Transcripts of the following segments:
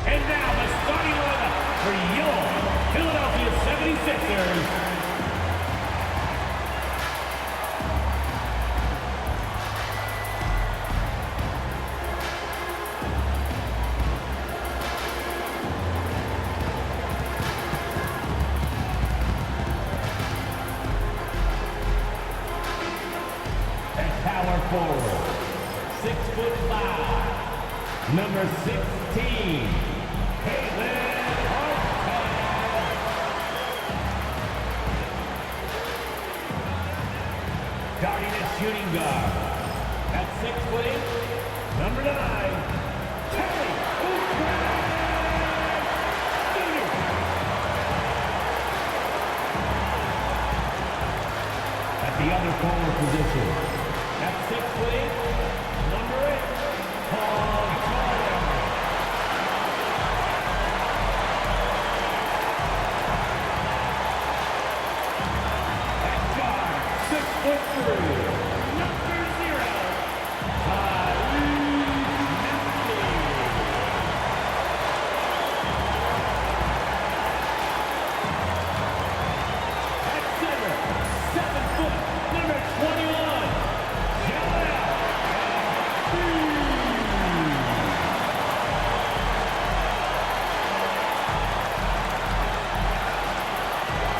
And now the starting lineup for your Philadelphia 76ers. At power forward, 6'5", number 16, Caitlin Hartman. Guarding at shooting guard, at 6'8", number 9, Kelly Oubre Jr. At the other forward position, at 6'8", number 8, Paul George. At guard, 6'3", number 0, Tyrese Maxey. At center, 7 foot, number 21, Joel Embiid.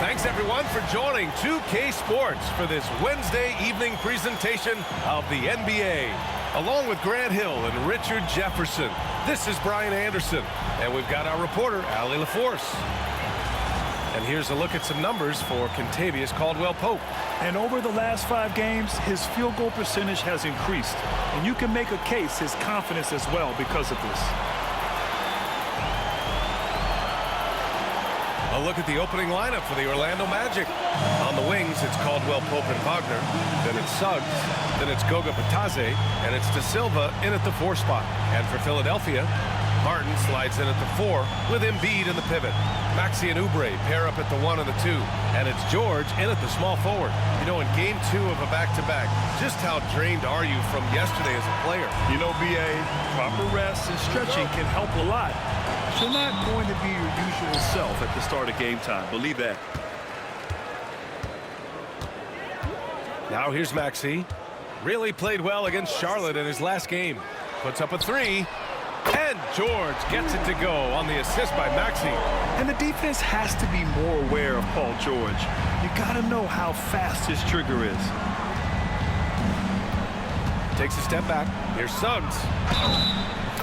Thanks everyone for joining 2K Sports for this Wednesday evening presentation of the NBA. Along with Grant Hill and Richard Jefferson, this is Brian Anderson, and we've got our reporter, Allie LaForce. And here's a look at some numbers for Kentavious Caldwell-Pope. And over the last 5 games, his field goal percentage has increased. And you can make a case his confidence as well because of this. A look at the opening lineup for the Orlando Magic. On the wings, it's Caldwell-Pope and Wagner. Then it's Suggs. Then it's Goga Bitadze. And it's De Silva in at the 4 spot. And for Philadelphia, Martin slides in at the 4 with Embiid in the pivot. Maxey and Oubre pair up at the 1 and the 2. And it's George in at the small forward. You know, in game 2 of a back-to-back, just how drained are you from yesterday as a player? You know, B.A., proper rest and stretching can help a lot. You're not going to be your usual self at the start of game time. Believe that. Now here's Maxey. Really played well against Charlotte in his last game. Puts up a 3. And George gets it to go on the assist by Maxey. And the defense has to be more aware of Paul George. You got to know how fast his trigger is. Takes a step back. Here's Suggs.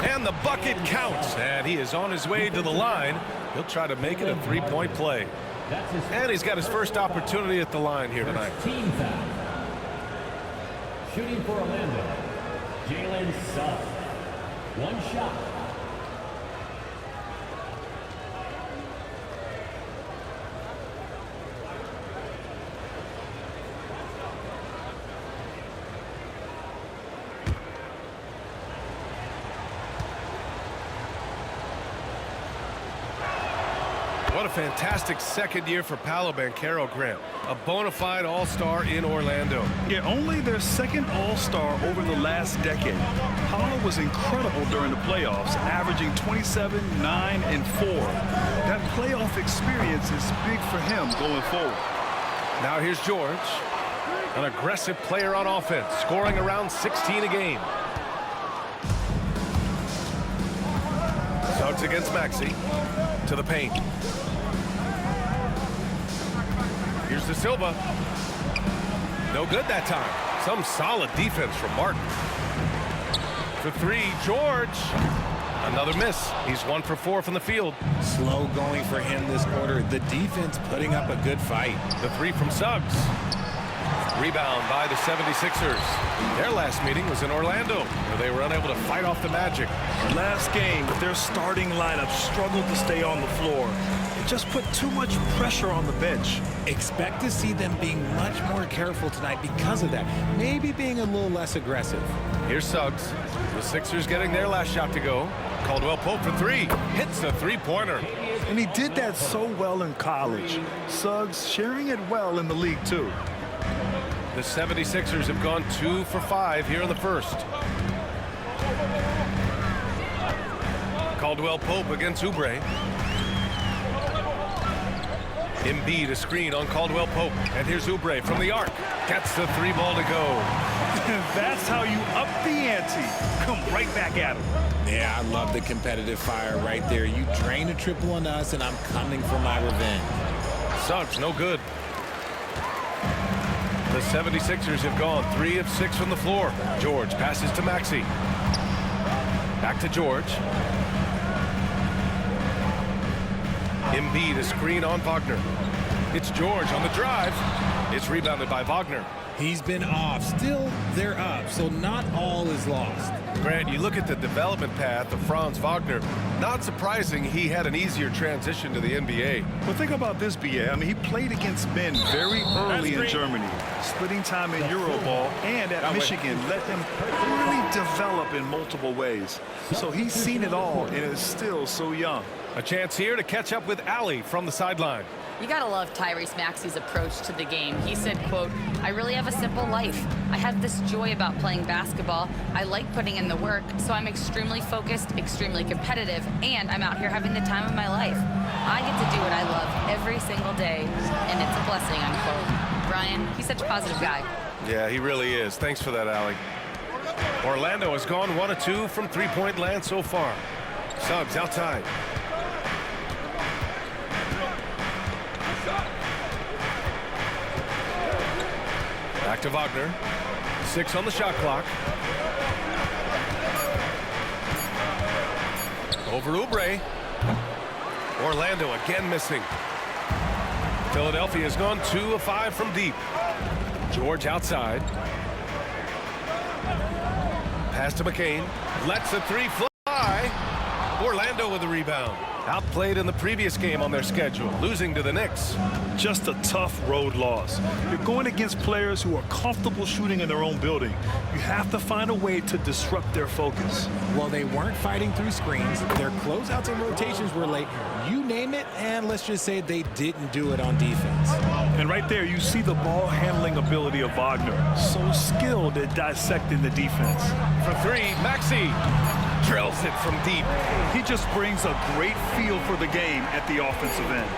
And the bucket counts. And he is on his way to the line. He'll try to make it a 3-point play. And he's got his first opportunity at the line here tonight. Team foul. Shooting for Orlando, Jalen Suggs. 1 shot. What a fantastic second year for Paolo Banchero, Grant. A bona fide all-star in Orlando. Yeah, only their second all-star over the last decade. Paolo was incredible during the playoffs, averaging 27, 9, and 4. That playoff experience is big for him going forward. Now here's George, an aggressive player on offense, scoring around 16 a game. Suggs against Maxey, to the paint. Here's De Silva. No good that time. Some solid defense from Martin. For 3, George. Another miss. He's 1 for 4 from the field. Slow going for him this quarter. The defense putting up a good fight. The 3 from Suggs. Rebound by the 76ers. Their last meeting was in Orlando, where they were unable to fight off the Magic. Last game, their starting lineup struggled to stay on the floor. It just put too much pressure on the bench. Expect to see them being much more careful tonight because of that. Maybe being a little less aggressive. Here's Suggs. The Sixers getting their last shot to go. Caldwell-Pope for 3. Hits a 3-pointer. And he did that so well in college. Suggs sharing it well in the league, too. The 76ers have gone 2 for 5 here in the first. Caldwell Pope against Oubre. Embiid a screen on Caldwell Pope. And here's Oubre from the arc. Gets the 3 ball to go. That's how you up the ante. Come right back at him. Yeah, I love the competitive fire right there. You drain a triple on us, and I'm coming for my revenge. Suggs, no good. The 76ers have gone 3 of 6 from the floor. George passes to Maxey. Back to George. Embiid a screen on Wagner. It's George on the drive. It's rebounded by Wagner. He's been off. Still, they're up, so not all is lost. Grant, you look at the development path of Franz Wagner. Not surprising he had an easier transition to the NBA. Well, think about this, B.A. I mean, he played against men very early in Germany, splitting time in Euroball, and at Michigan let him really develop in multiple ways. So he's seen it all and is still so young. A chance here to catch up with Allie from the sideline. You gotta love Tyrese Maxey's approach to the game. He said, quote, "I really have a simple life. I have this joy about playing basketball. I like putting in the work, so I'm extremely focused, extremely competitive, and I'm out here having the time of my life. I get to do what I love every single day, and it's a blessing," unquote. Brian, he's such a positive guy. Yeah, he really is. Thanks for that, Allie. Orlando has gone 1 of 2 from three-point land so far. Suggs outside. Back to Wagner. 6 on the shot clock. Over Oubre. Orlando again missing. Philadelphia has gone 2 of 5 from deep. George outside. Pass to McCain. Lets the 3 fly. Orlando with the rebound. Outplayed in the previous game on their schedule, losing to the Knicks. Just a tough road loss. You're going against players who are comfortable shooting in their own building. You have to find a way to disrupt their focus. Well, they weren't fighting through screens. Their closeouts and rotations were late. You name it, and let's just say they didn't do it on defense. And right there, you see the ball handling ability of Wagner. So skilled at dissecting the defense. For 3, Maxey drills it from deep. He just brings a great feel for the game at the offensive end.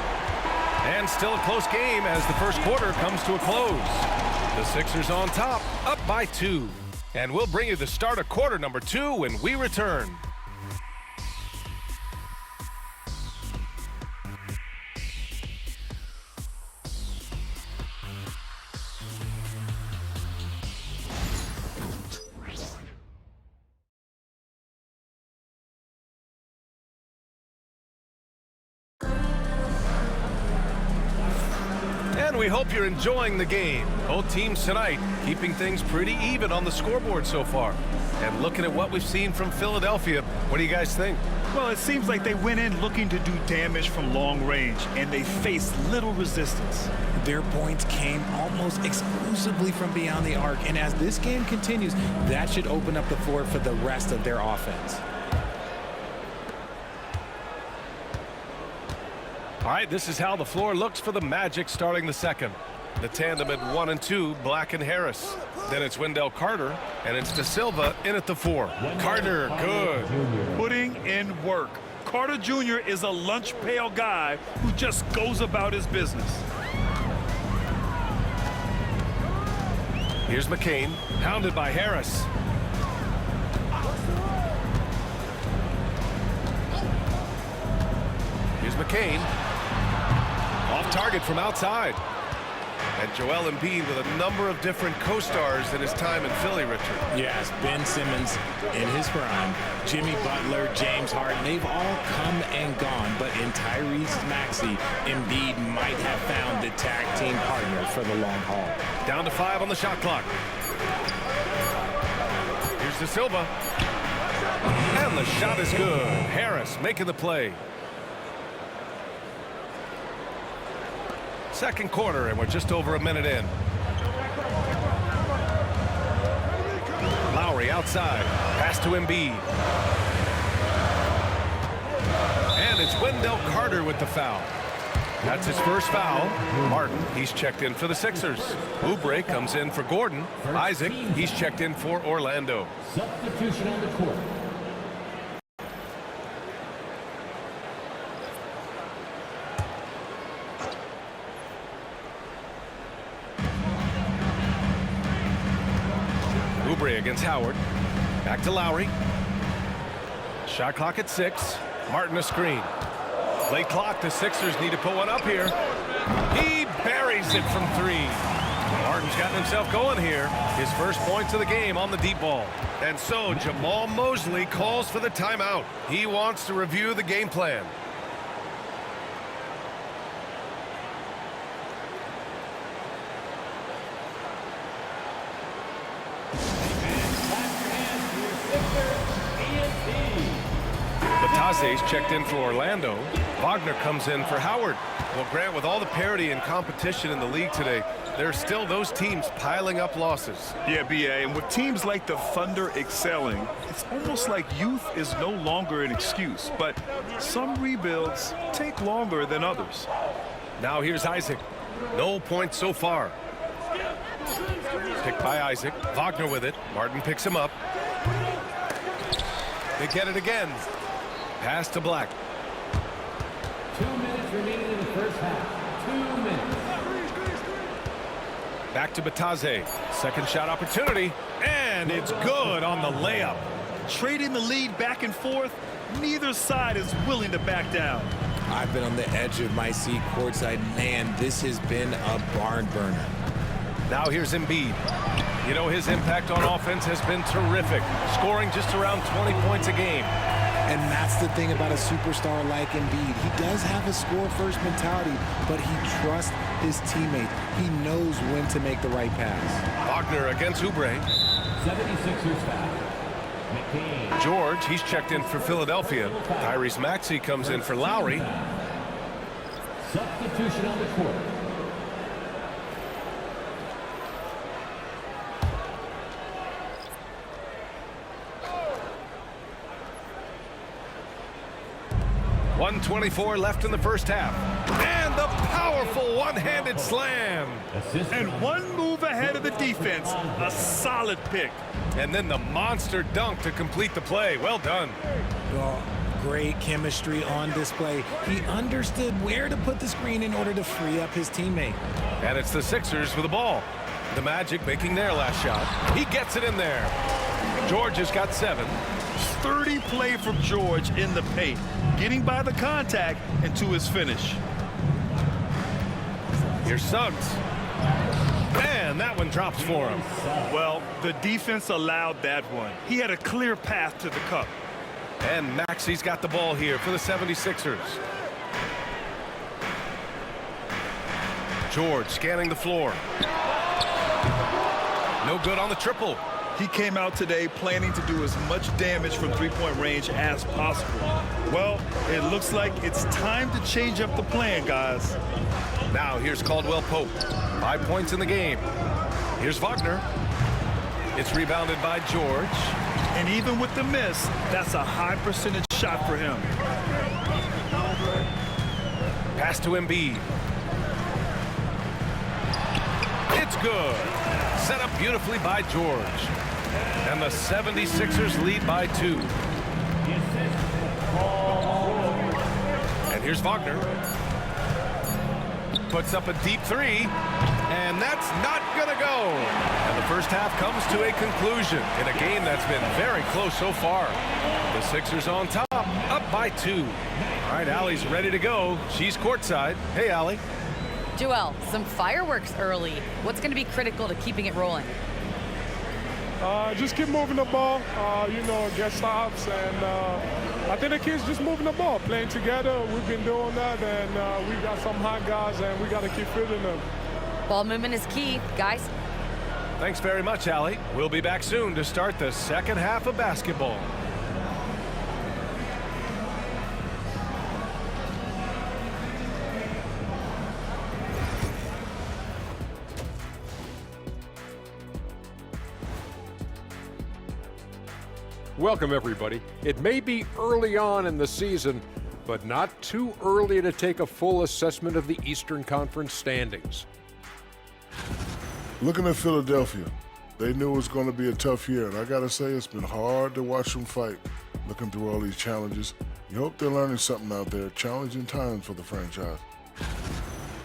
And still a close game as the first quarter comes to a close. The Sixers on top, up by 2. And we'll bring you the start of quarter number 2 when we return. And we hope you're enjoying the game. Both teams tonight keeping things pretty even on the scoreboard so far. And looking at what we've seen from Philadelphia, what do you guys think? Well, it seems like they went in looking to do damage from long range, and they faced little resistance. Their points came almost exclusively from beyond the arc, and as this game continues, that should open up the floor for the rest of their offense. All right, this is how the floor looks for the Magic starting the second. The tandem at 1 and 2, Black and Harris. Then it's Wendell Carter, and it's De Silva in at the 4. Carter, good. Putting in work. Carter Jr. is a lunch pail guy who just goes about his business. Here's McCain, hounded by Harris. Here's McCain. Off target from outside. And Joel Embiid with a number of different co-stars in his time in Philly, Richard. Yes, Ben Simmons in his prime, Jimmy Butler, James Harden, they've all come and gone. But in Tyrese Maxey, Embiid might have found the tag team partner for the long haul. Down to 5 on the shot clock. Here's De Silva. And the shot is good. Harris making the play. Second quarter, and we're just over a minute in. Lowry outside. Pass to Embiid. And it's Wendell Carter with the foul. That's his first foul. Martin, he's checked in for the Sixers. Oubre comes in for Gordon. Isaac, he's checked in for Orlando. Substitution on the court. Oubre against Howard. Back to Lowry. Shot clock at 6. Martin a screen. Late clock, the Sixers need to put one up here. He buries it from 3. Martin's gotten himself going here. His first points of the game on the deep ball. And so Jamal Mosley calls for the timeout. He wants to review the game plan. Batase's checked in for Orlando. Wagner comes in for Howard. Well, Grant, with all the parity and competition in the league today, there are still those teams piling up losses. Yeah, B.A., and with teams like the Thunder excelling, it's almost like youth is no longer an excuse. But some rebuilds take longer than others. Now here's Isaac. No points so far. Picked by Isaac. Wagner with it. Martin picks him up. They get it again. Pass to Black. 2 minutes remaining in the first half. 2 minutes. Back to Batase. Second shot opportunity. And it's good on the layup. Trading the lead back and forth, neither side is willing to back down. I've been on the edge of my seat courtside. Man, this has been a barn burner. Now here's Embiid. You know, his impact on offense has been terrific, scoring just around 20 points a game. And that's the thing about a superstar like Embiid. He does have a score-first mentality, but he trusts his teammates. He knows when to make the right pass. Wagner against Oubre. 76ers foul. McCain. George, he's checked in for Philadelphia. Tyrese Maxey comes in for Lowry. Substitution on the court. .124 left in the first half. And the powerful one-handed slam. Assist. And one move ahead of the defense, a solid pick. And then the monster dunk to complete the play. Well done. Well, great chemistry on display. He understood where to put the screen in order to free up his teammate. And it's the Sixers with the ball. The Magic making their last shot. He gets it in there. George has got 7. Sturdy play from George in the paint, getting by the contact and to his finish. Here's Suggs. And that one drops for him. Well, the defense allowed that one. He had a clear path to the cup. And Maxey's got the ball here for the 76ers. George scanning the floor. No good on the triple. He came out today planning to do as much damage from three-point range as possible. Well, it looks like it's time to change up the plan, guys. Now here's Caldwell Pope. 5 points in the game. Here's Wagner. It's rebounded by George. And even with the miss, that's a high percentage shot for him. Pass to Embiid. It's good. Set up beautifully by George. And the 76ers lead by 2. And here's Wagner. Puts up a deep 3. And that's not going to go. And the first half comes to a conclusion in a game that's been very close so far. The Sixers on top, up by 2. All right, Allie's ready to go. She's courtside. Hey, Allie. Joel, some fireworks early. What's going to be critical to keeping it rolling? Just keep moving the ball, get stops, and I think the kids just moving the ball, playing together. We've been doing that, and we got some hot guys, and we got to keep fitting them. Ball movement is key, guys. Thanks very much, Allie. We'll be back soon to start the second half of basketball. Welcome, everybody. It may be early on in the season, but not too early to take a full assessment of the Eastern Conference standings. Looking at Philadelphia, they knew it was going to be a tough year, and I got to say it's been hard to watch them fight, looking through all these challenges. You hope they're learning something out there, challenging times for the franchise.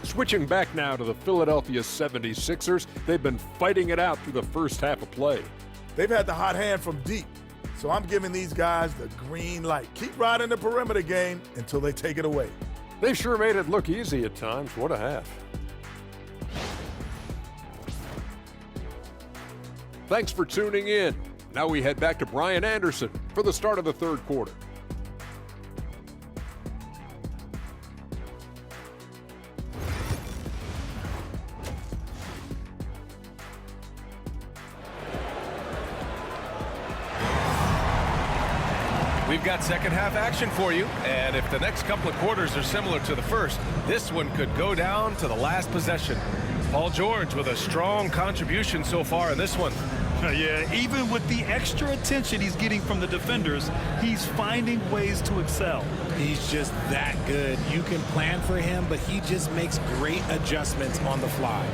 Switching back now to the Philadelphia 76ers, they've been fighting it out through the first half of play. They've had the hot hand from deep. So I'm giving these guys the green light. Keep riding the perimeter game until they take it away. They sure made it look easy at times. What a half. Thanks for tuning in. Now we head back to Brian Anderson for the start of the third quarter. We've got second half action for you, and if the next couple of quarters are similar to the first, this one could go down to the last possession. Paul George with a strong contribution so far in this one. Yeah, even with the extra attention he's getting from the defenders, he's finding ways to excel. He's just that good. You can plan for him, but he just makes great adjustments on the fly.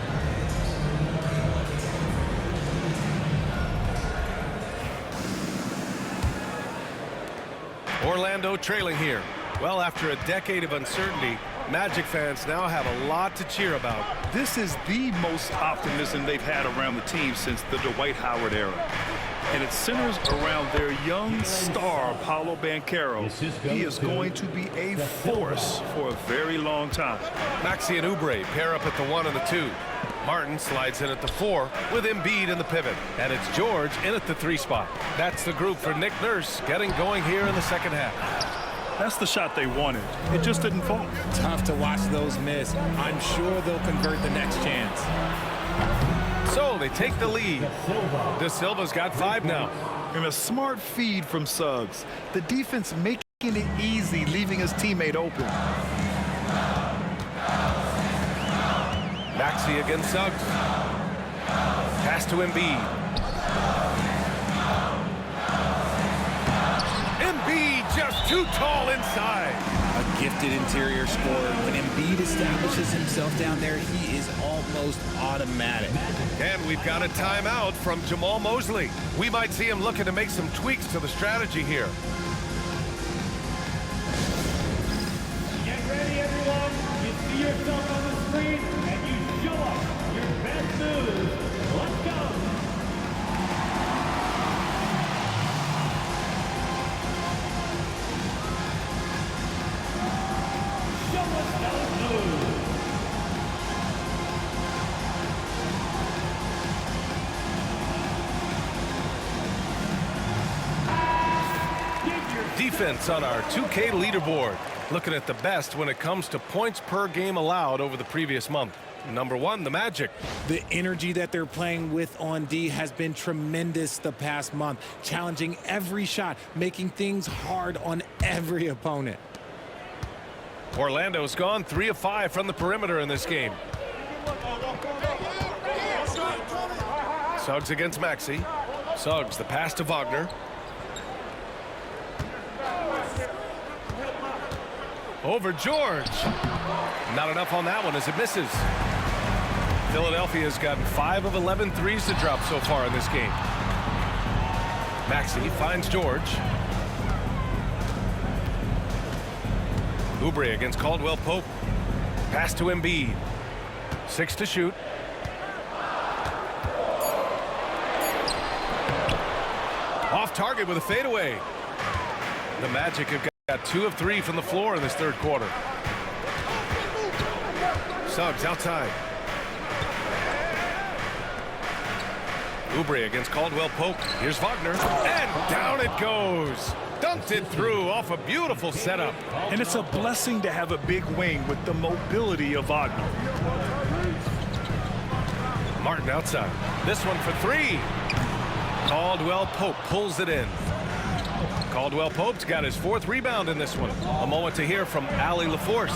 Orlando trailing here. Well, after a decade of uncertainty, Magic fans now have a lot to cheer about. This is the most optimism they've had around the team since the Dwight Howard era. And it centers around their young star, Paolo Banchero. He is going to be a force for a very long time. Maxey and Oubre pair up at the 1 and the 2. Martin slides in at the 4 with Embiid in the pivot. And it's George in at the 3 spot. That's the group for Nick Nurse getting going here in the second half. That's the shot they wanted. It just didn't fall. Tough to watch those miss. I'm sure they'll convert the next chance. So they take the lead. De Silva's got 5 now. And a smart feed from Suggs. The defense making it easy, leaving his teammate open. Maxey against Suggs. Pass to Embiid. Embiid just too tall inside. A gifted interior scorer. When Embiid establishes himself down there, he is almost automatic. And we've got a timeout from Jamal Mosley. We might see him looking to make some tweaks to the strategy here. Get ready, everyone. You see yourself on the screen, and you show up your best moves. Let's go. Show us those moves. 2 defense on our 2K leaderboard. Looking at the best when it comes to points per game allowed over the previous month. Number 1, the Magic. The energy that they're playing with on D has been tremendous the past month, challenging every shot, making things hard on every opponent. Orlando's gone 3 of 5 from the perimeter in this game. Suggs against Maxey. Suggs, the pass to Wagner. Over George. Not enough on that one as it misses. Philadelphia's gotten 5 of 11 threes to drop so far in this game. Maxey finds George. Oubre against Caldwell Pope. Pass to Embiid. 6 to shoot. Off target with a fadeaway. The Magic have got 2 of 3 from the floor in this third quarter. Suggs outside. Oubre against Caldwell Pope. Here's Wagner. And down it goes. Dunked it through off a beautiful setup. And it's a blessing to have a big wing with the mobility of Wagner. Martin outside. This one for 3. Caldwell Pope pulls it in. Caldwell Pope's got his 4th rebound in this one. A moment to hear from Allie LaForce.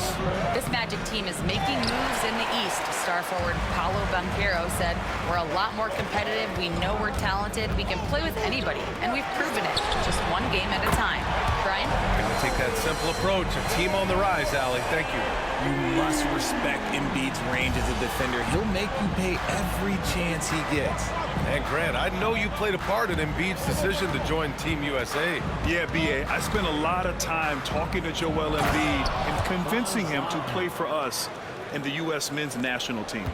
This Magic team is making moves in the East. Star forward Paolo Banchero said, "We're a lot more competitive. We know we're talented. We can play with anybody, and we've proven it. Just one game at a time." Brian? Going to take that simple approach. A team on the rise, Allie. Thank you. You must respect Embiid's range as a defender. He'll make you pay every chance he gets. And Grant, I know you played a part in Embiid's decision to join Team USA. Yeah, B.A., I spent a lot of time talking to Joel Embiid and convincing him to play for us in the U.S. men's national team.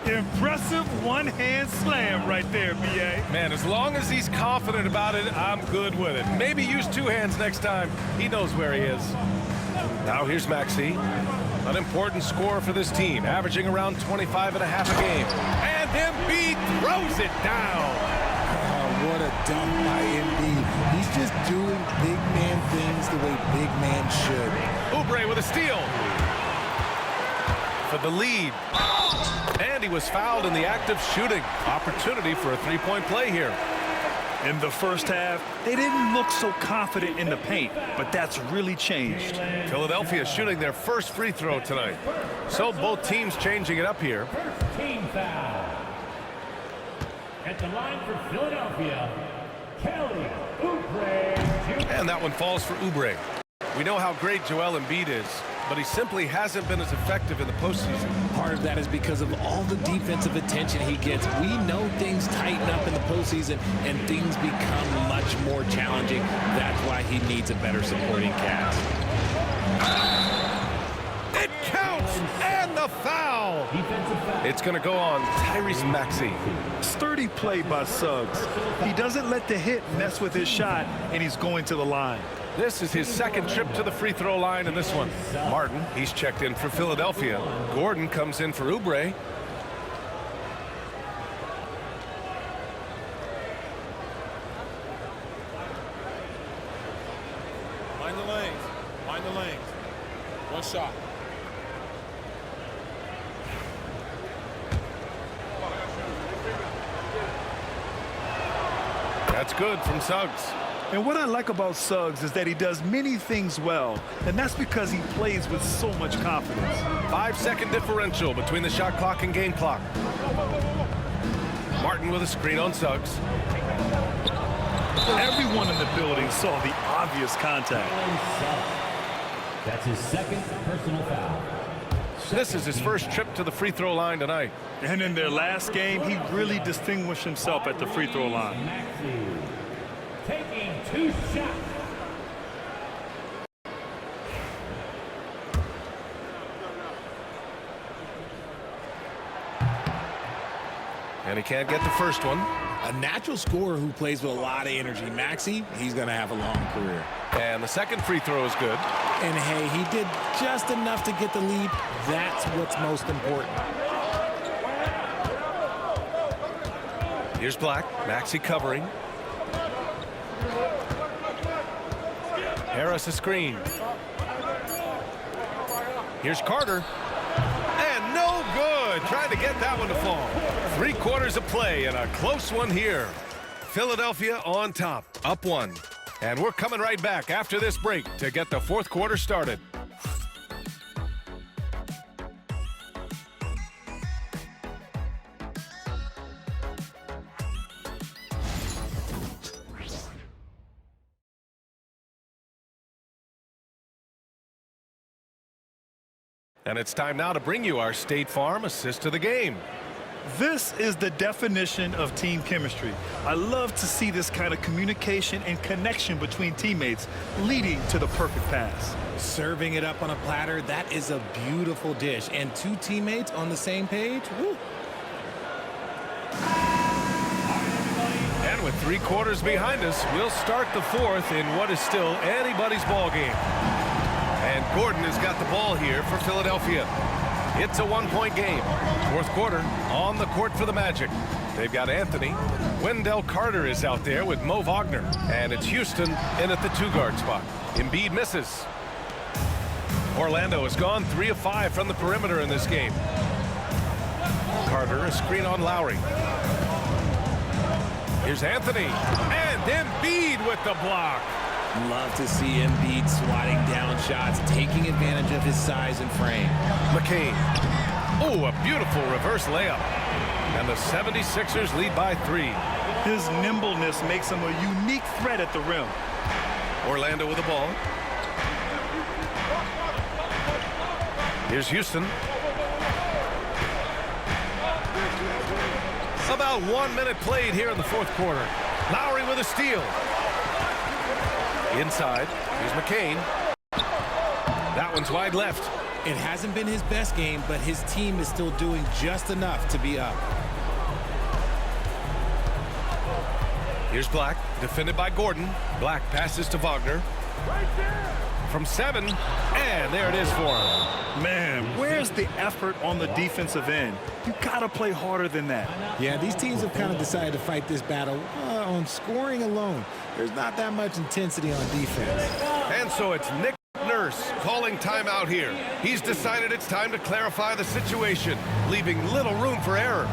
Impressive one-hand slam right there, B.A. Man, as long as he's confident about it, I'm good with it. Maybe use two hands next time. He knows where he is. Now here's Maxey. An important score for this team, averaging around 25.5 a game. And Embiid throws it down. Oh, what a dunk by Embiid. He's just doing big man things the way big man should. Oubre with a steal. For the lead. And he was fouled in the act of shooting. Opportunity for a three-point play here. In the first half, they didn't look so confident in the paint, but that's really changed. Philadelphia shooting their first free throw tonight. So both teams changing it up here. First team foul. At the line for Philadelphia, Kelly Oubre Jr. And that one falls for Oubre. We know how great Joel Embiid is, but he simply hasn't been as effective in the postseason. Part of that is because of all the defensive attention he gets. We know things tighten up in the postseason and things become much more challenging. That's why he needs a better supporting cast. It counts, and the foul. It's going to go on Tyrese Maxey. Sturdy play by Suggs. He doesn't let the hit mess with his shot, and he's going to the line. This is his second trip to the free throw line in this one. Martin, he's checked in for Philadelphia. Gordon comes in for Oubre. Mind the lanes. Mind the lanes. One shot. That's good from Suggs. And what I like about Suggs is that he does many things well, and that's because he plays with so much confidence. 5-second differential between the shot clock and game clock. Martin with a screen on Suggs. Everyone in the building saw the obvious contact. That's his second personal foul. This is his first trip to the free throw line tonight. And in their last game, he really distinguished himself at the free throw line. Maxey taking 2 shots. And he can't get the first one. A natural scorer who plays with a lot of energy. Maxey, he's going to have a long career. And the second free throw is good. And hey, he did just enough to get the lead. That's what's most important. Here's Black. Maxey covering. Harris a screen. Here's Carter. And no good. Trying to get that one to fall. 3 quarters of play and a close one here. Philadelphia on top, up 1. And we're coming right back after this break to get the 4th quarter started. And it's time now to bring you our State Farm assist to the game. This is the definition of team chemistry. I love to see this kind of communication and connection between teammates leading to the perfect pass. Serving it up on a platter, that is a beautiful dish. And 2 teammates on the same page, woo. And with 3 quarters behind us, we'll start the 4th in what is still anybody's ball game. And Gordon has got the ball here for Philadelphia. It's a 1-point game. 4th quarter on the court for the Magic. They've got Anthony. Wendell Carter is out there with Mo Wagner. And it's Houston in at the 2-guard spot. Embiid misses. Orlando has gone 3 of 5 from the perimeter in this game. Carter, a screen on Lowry. Here's Anthony. And Embiid with the block. Love to see Embiid swatting down shots, taking advantage of his size and frame. McCain. Oh, a beautiful reverse layup. And the 76ers lead by 3. His nimbleness makes him a unique threat at the rim. Orlando with the ball. Here's Houston. About 1 minute played here in the 4th quarter. Lowry with a steal. Inside, here's McCain. That one's wide left. It hasn't been his best game, but his team is still doing just enough to be up. Here's Black, defended by Gordon. Black passes to Wagner. From 7, and there it is for him. Man, where's the effort on the defensive end? You gotta play harder than that. Yeah, these teams have kind of decided to fight this battle on scoring alone. There's not that much intensity on defense. And so it's Nick Nurse calling timeout here. He's decided it's time to clarify the situation, leaving little room for error.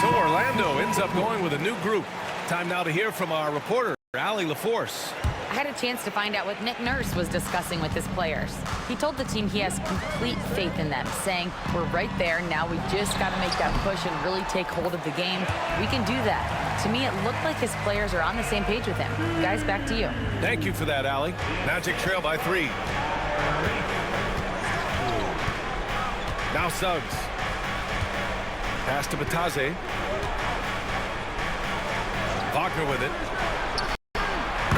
So Orlando ends up going with a new group. Time now to hear from our reporter, Allie LaForce. I had a chance to find out what Nick Nurse was discussing with his players. He told the team he has complete faith in them, saying, we're right there, now we just got to make that push and really take hold of the game. We can do that. To me, it looked like his players are on the same page with him. Guys, back to you. Thank you for that, Allie. Magic trail by 3. Now Suggs. Pass to Batase. Wagner with it.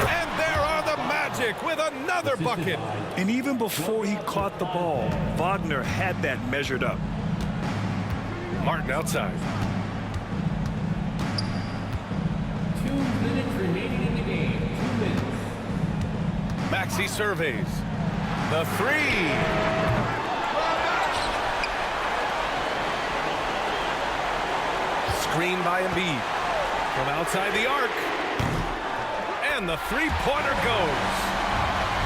And there are the Magic with another bucket. And even before he caught the ball, Wagner had that measured up. Martin outside. 2 minutes remaining in the game. 2 minutes. Maxey surveys. The 3. Screen by Embiid. From outside the arc. And the three-pointer goes.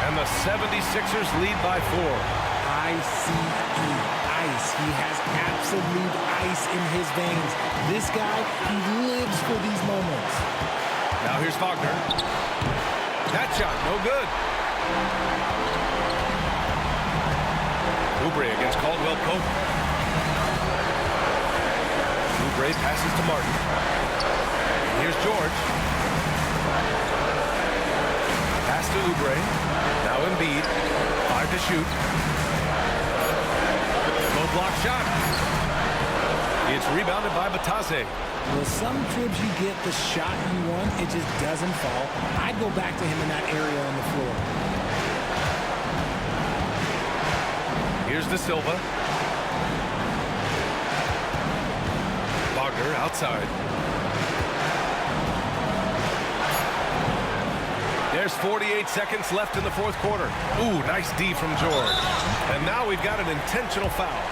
And the 76ers lead by 4. ICE. He has absolute ice in his veins. This guy, he lives for these moments. Now here's Wagner. That shot, no good. Oubre against Caldwell Pope. Oubre passes to Martin. Here's George. Pass to Oubre. Now Embiid. 5 to shoot. No block shot. It's rebounded by Batase. Well, some trips you get the shot you want, it just doesn't fall. I'd go back to him in that area on the floor. Here's De Silva. Wagner outside. There's 48 seconds left in the 4th quarter. Ooh, nice D from George. And now we've got an intentional foul.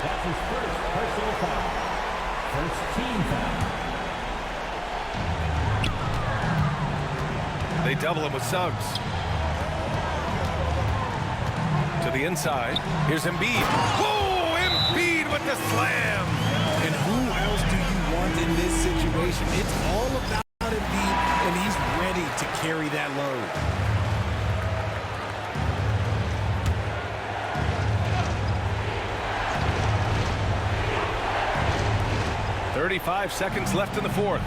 That's his first personal foul. First team foul. They double him with Suggs. To the inside. Here's Embiid. Whoa! Embiid with the slam! And who else do you want in this situation? It's all about Embiid, and he's ready to carry that load. 35 seconds left in the 4th.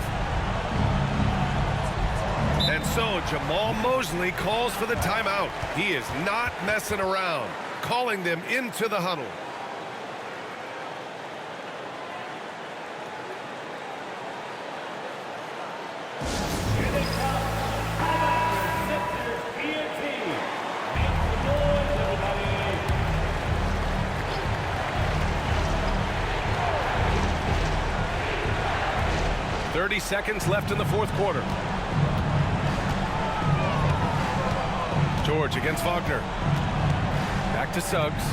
And so Jamal Mosley calls for the timeout. He is not messing around, calling them into the huddle. Here they come. Sixers ENT. Make the noise, everybody. 30 seconds left in the 4th quarter. George against Wagner. Back to Suggs.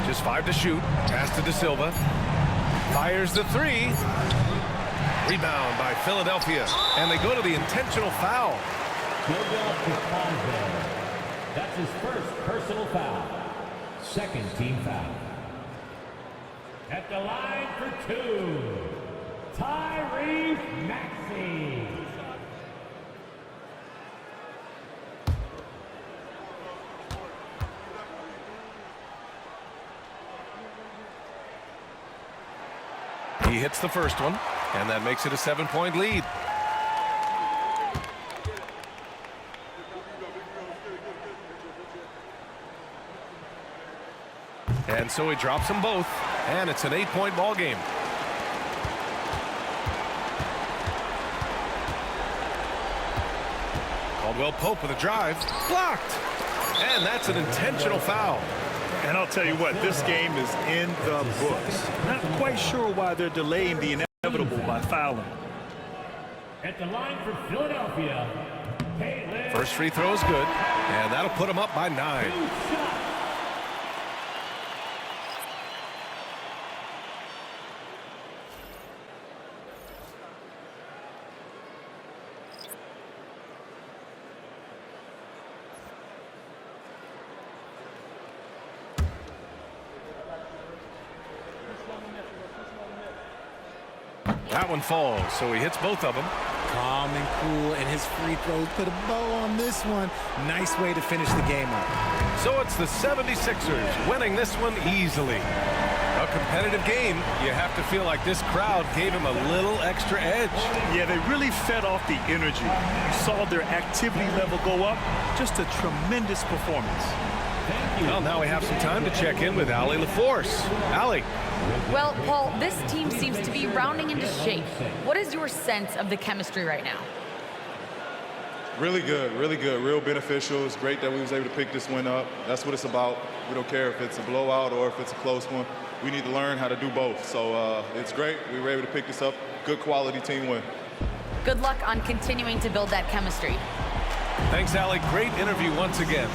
Just 5 to shoot. Pass to De Silva. Fires the 3. Rebound by Philadelphia. And they go to the intentional foul. That's his first personal foul. Second team foul. At the line for 2, Tyrese Maxey. He hits the first one, and that makes it a 7-point lead. And so he drops them both, and it's an 8-point ball game. Caldwell Pope with a drive, blocked, and that's an intentional foul. And I'll tell you what, this game is in the books. Not quite sure why they're delaying the inevitable by fouling. At the line for Philadelphia, Caitlin. First free throw is good, and that'll put him up by 9. That one falls, so he hits both of them. Calm and cool, and his free throws put a bow on this one. Nice way to finish the game up. So it's the 76ers winning this one easily. A competitive game. You have to feel like this crowd gave him a little extra edge. Yeah, they really fed off the energy. You saw their activity level go up. Just a tremendous performance. Well, now we have some time to check in with Allie LaForce. Allie. Well, Paul, this team seems to be rounding into shape. What is your sense of the chemistry right now? Really good, real beneficial. It's great that we was able to pick this one up. That's what it's about. We don't care if it's a blowout or if it's a close one. We need to learn how to do both. So it's great. We were able to pick this up. Good quality team win. Good luck on continuing to build that chemistry. Thanks, Allie. Great interview once again.